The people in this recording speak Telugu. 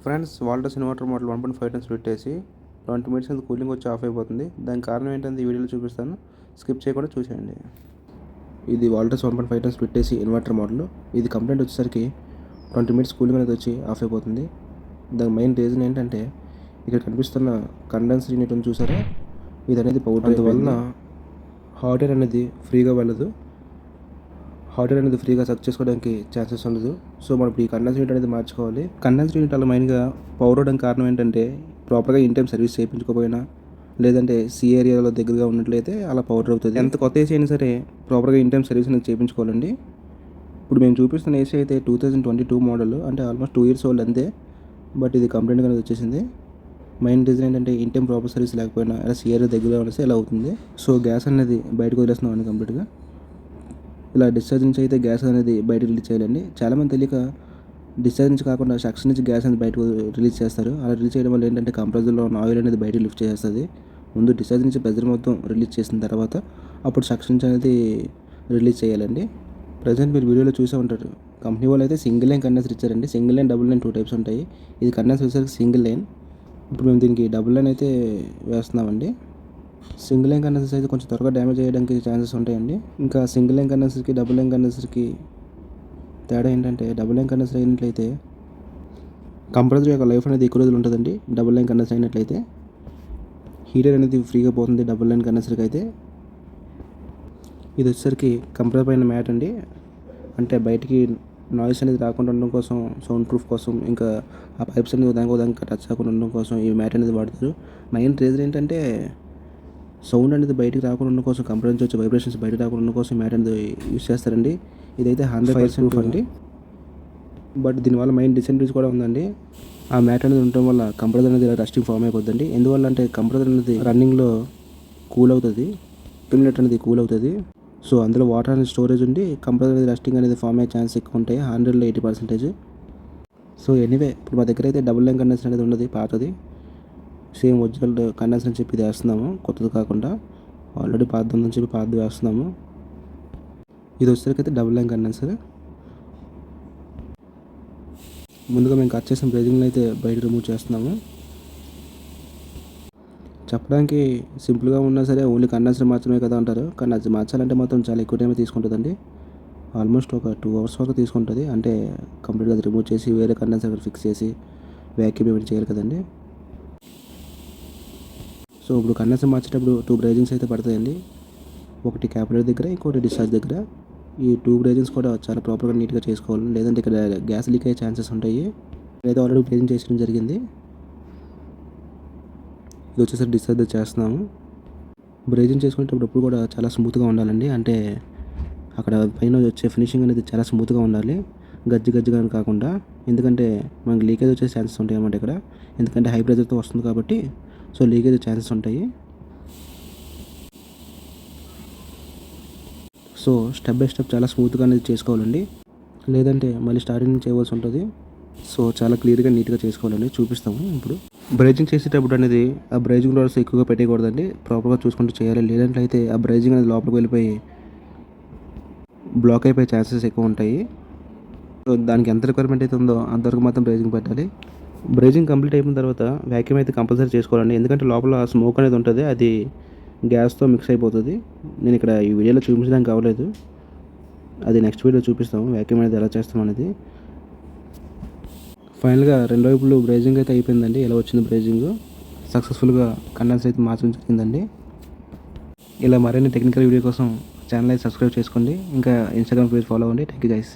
ఫ్రెండ్స్ వాల్టస్ ఇన్వర్టర్ మోడల్ 1.5 టన్స్ పెట్టేసి 20 మినిట్స్ కింద కూలింగ్ వచ్చి ఆఫ్ అయిపోతుంది. దానికి కారణం ఏంటంటే ఈ వీడియోలో చూపిస్తాను, స్కిప్ చేయకుండా చూసేయండి. ఇది వాల్టస్ 1.5 టన్స్ పెట్టేసి ఇన్వర్టర్ మోడల్. ఇది కంప్లైంట్ వచ్చేసరికి 20 మినిట్స్ కూలింగ్ అనేది వచ్చి ఆఫ్ అయిపోతుంది. దాని మెయిన్ రీజన్ ఏంటంటే ఇక్కడ కనిపిస్తున్న కండెన్సర్ యూనిట్ ఉంది చూసారా, ఇది అనేది పవర్ అందువలన హాట్ ఎయిర్ అనేది ఫ్రీగా వెళ్ళదు. హాట్ ఎయిర్ అనేది ఫ్రీగా సక్ చేసుకోవడానికి ఛాన్సెస్ ఉండదు. సో మనం ఇప్పుడు ఈ కండెన్సర్ యూనిట్ అనేది మార్చుకోవాలి. కండెన్సర్ యూనిట్ అలా మెయిన్గా పవర్ అవడానికి కారణం ఏంటంటే ప్రాపర్గా ఇన్ టైం సర్వీస్ చేయించుకోకపోయినా, లేదంటే సి ఏరియాలో దగ్గరగా ఉన్నట్లయితే అలా పవర్ అవుతుంది. ఎంత కొత్త ఏసీ అయినా సరే ప్రాపర్గా ఇన్ టైం సర్వీస్ అనేది చేయించుకోవాలండి. ఇప్పుడు మేము చూపిస్తున్న ఏసీ అయితే 2022 మోడల్, అంటే ఆల్మోస్ట్ 2 years ఓల్డ్ అంతే. బట్ ఇది కంప్లైంట్ అనేది వచ్చేసింది. మెయిన్ రీజన్ ఏంటంటే ఇన్ టైం ప్రాపర్ సర్వీస్ లేకపోయినా, అలా సి ఏరియా దగ్గరగా వస్తే ఇలా అవుతుంది. సో గ్యాస్ అనేది బయటకు వదిలేస్తున్నాం అండి కంప్లీట్గా. ఇలా డిశ్చార్జ్ నుంచి అయితే గ్యాస్ అనేది బయట రిలీజ్ చేయాలండి. చాలామంది తెలియక డిశ్చార్జ్ నుంచి కాకుండా సక్షన్ నుంచి గ్యాస్ అనేది బయటకు రిలీజ్ చేస్తారు. అలా రిలీజ్ చేయడం వల్ల ఏంటంటే కంప్రెసర్లో ఉన్న ఆయిల్ అనేది బయట లిఫ్ట్ చేస్తుంది. ముందు డిశ్చార్జ్ నుంచి ప్రెజర్ మొత్తం రిలీజ్ చేసిన తర్వాత అప్పుడు సక్షన్ నుంచి అనేది రిలీజ్ చేయాలండి. ప్రజెంట్ మీరు వీడియోలో చూసే ఉంటారు, కంపెనీ వాళ్ళు అయితే సింగిల్ లైన్ కండెన్సర్ ఇచ్చారండి. Single line, double line 2 types ఉంటాయి. ఇది కండెన్సర్ వచ్చేసరికి సింగిల్ లైన్. ఇప్పుడు మేము దీనికి డబుల్ లైన్ అయితే వేస్తున్నామండి. సింగిల్ లైన్ కండెన్సర్స్ అయితే కొంచెం త్వరగా డ్యామేజ్ అయ్యడానికి ఛాన్సెస్ ఉంటాయండి. ఇంకా సింగిల్ లైన్ కండెన్సర్కి డబుల్ లైన్ కండెన్సర్కి తేడా ఏంటంటే, డబుల్ లైన్ కండెన్సర్ అయినట్లయితే కంప్రెసర్ యొక్క లైఫ్ అనేది ఎక్కువ రోజులు ఉంటుందండి. డబుల్ లైన్ కండెన్సర్ అయినట్లయితే హీటర్ అనేది ఫ్రీగా పోతుంది. డబుల్ లైన్ కండెన్సర్కి అయితే ఇది వచ్చేసరికి కంప్రెసర్ పైన మ్యాట్ అండి, అంటే బయటికి నాయిస్ అనేది రాకుండా ఉండడం కోసం, సౌండ్ ప్రూఫ్ కోసం, ఇంకా ఆ పైప్స్ అనేది ఉదానికి టచ్ కాకుండా ఉండడం కోసం ఈ మ్యాట్ అనేది వాడతారు. మెయిన్ రీజన్ ఏంటంటే సౌండ్ అనేది బయటికి రాకుండా ఉండడం కోసం, కంప్రెసర్ నుంచి వచ్చే వైబ్రేషన్స్ బయటకు రాకుండా ఉండడం కోసం మ్యాట్ అనేది యూస్ చేస్తారండి. ఇదైతే 100% ప్రూఫ్ అండి. బట్ దీనివల్ల మెయిన్ డిసెంట్రీస్ కూడా ఉందండి. ఆ మ్యాట్ అనేది ఉండటం వల్ల కంప్రెసర్ అనేది రస్టింగ్ ఫామ్ అయిపోద్దండి. ఎందువల్ల అంటే కంప్రెసర్ అనేది రన్నింగ్లో కూల్ అవుతుంది, ఇమ్యూనిట్ అనేది కూల్ అవుతుంది. సో అందులో వాటర్ అనేది స్టోరేజ్ ఉండి కంప్రెసర్ అనేది రస్టింగ్ అనేది ఫామ్ అయ్యే ఛాన్స్ ఎక్కువ ఉంటాయి, 100లో 80%. సో ఎనీవే ఇప్పుడు మా దగ్గర అయితే డబుల్ లైన్ కండెన్సర్ అనేది ఉన్నది, పాతది. సేమ్ ఒరిజినల్ కండెన్సర్ అని చెప్పి ఇది వేస్తున్నాము, కొత్తది కాకుండా. ఆల్రెడీ పాతది ఉందని చెప్పి పాతది వేస్తున్నాము. ఇది వచ్చేసరికి అయితే డబుల్ లైన్ కండెన్సర్. ముందుగా మేము కట్ చేసిన బ్రేజింగ్ని అయితే బయట రిమూవ్ చేస్తున్నాము. చెప్పడానికి సింపుల్గా ఉన్నా సరే ఓన్లీ కండెన్సర్ మాత్రమే కదా అంటారు, కానీ అది మార్చాలంటే మాత్రం చాలా ఎక్కువ టైం తీసుకుంటుందండి. ఆల్మోస్ట్ ఒక 2 hours వరకు తీసుకుంటుంది. అంటే కంప్లీట్గా అది రిమూవ్ చేసి వేరే కండెన్సర్ ఫిక్స్ చేసి వ్యాక్యూమ్ ఏమైనా చేయాలి కదండి. సో ఇప్పుడు కండెన్సర్ మార్చేటప్పుడు 2 బ్రేజింగ్స్ అయితే పడతాయండి. ఒకటి క్యాపిలరీ దగ్గర, ఇంకోటి డిశ్చార్జ్ దగ్గర. ఈ 2 బ్రేజింగ్స్ కూడా చాలా ప్రాపర్గా నీట్గా చేసుకోవాలి, లేదంటే ఇక్కడ గ్యాస్ లీక్ అయ్యే ఛాన్సెస్ ఉంటాయి. అయితే ఆల్రెడీ బ్రేజింగ్ చేయడం జరిగింది. ఇది వచ్చేసరికి డిశ్చార్జ్ చేస్తున్నాము. బ్రేజింగ్ చేసుకునేటప్పుడు ఎప్పుడు కూడా చాలా స్మూత్గా ఉండాలండి. అంటే అక్కడ పైన వచ్చే ఫినిషింగ్ అనేది చాలా స్మూత్గా ఉండాలి, గజ్జిగా కాకుండా. ఎందుకంటే మనకి లీకేజ్ వచ్చే ఛాన్సెస్ ఉంటాయి అన్నమాట ఇక్కడ. ఎందుకంటే హై ప్రెజర్తో వస్తుంది కాబట్టి, సో లీకేజ్ ఛాన్సెస్ ఉంటాయి. సో స్టెప్ బై స్టెప్ చాలా స్మూత్గా అనేది చేసుకోవాలండి, లేదంటే మళ్ళీ స్టార్టింగ్ నుంచి చేయవలసి ఉంటుంది. సో చాలా క్లియర్గా నీట్గా చేసుకోవాలండి. చూపిస్తాము ఇప్పుడు. బ్రేజింగ్ చేసేటప్పుడు అనేది ఆ బ్రేజింగ్ రాడ్స్ ఎక్కువగా పెట్టకూడదండి, ప్రాపర్గా చూసుకుంటూ చేయాలి. లేదంటే అయితే ఆ బ్రేజింగ్ అనేది లోపలికి వెళ్ళిపోయి బ్లాక్ అయిపోయే ఛాన్సెస్ ఎక్కువ ఉంటాయి. సో దానికి ఎంత రిక్వైర్మెంట్ అయితే ఉందో అంతవరకు మాత్రం బ్రేజింగ్ పెట్టాలి. బ్రేజింగ్ కంప్లీట్ అయిపోయిన తర్వాత వ్యాక్యూమ్ అయితే కంపల్సరీ చేసుకోవాలండి. ఎందుకంటే లోపల స్మోక్ అనేది ఉంటుంది, అది గ్యాస్తో మిక్స్ అయిపోతుంది. నేను ఇక్కడ ఈ వీడియోలో చూపించడానికి కావలేదు, అది నెక్స్ట్ వీడియో చూపిస్తాము వ్యాక్యూమ్ అనేది ఎలా చేస్తాం అనేది. ఫైనల్గా 2 వైపులు బ్రేజింగ్ అయితే అయిపోయిందండి. ఎలా వచ్చింది బ్రేజింగ్, సక్సెస్ఫుల్గా కండెన్సర్ అయితే మార్చడం జరిగిందండి. ఇలా మరిన్ని టెక్నికల్ వీడియో కోసం ఛానల్ అయితే సబ్స్క్రైబ్ చేసుకోండి. ఇంకా ఇన్స్టాగ్రామ్ పేజ్ ఫాలో అవ్వండి. Thank you guys.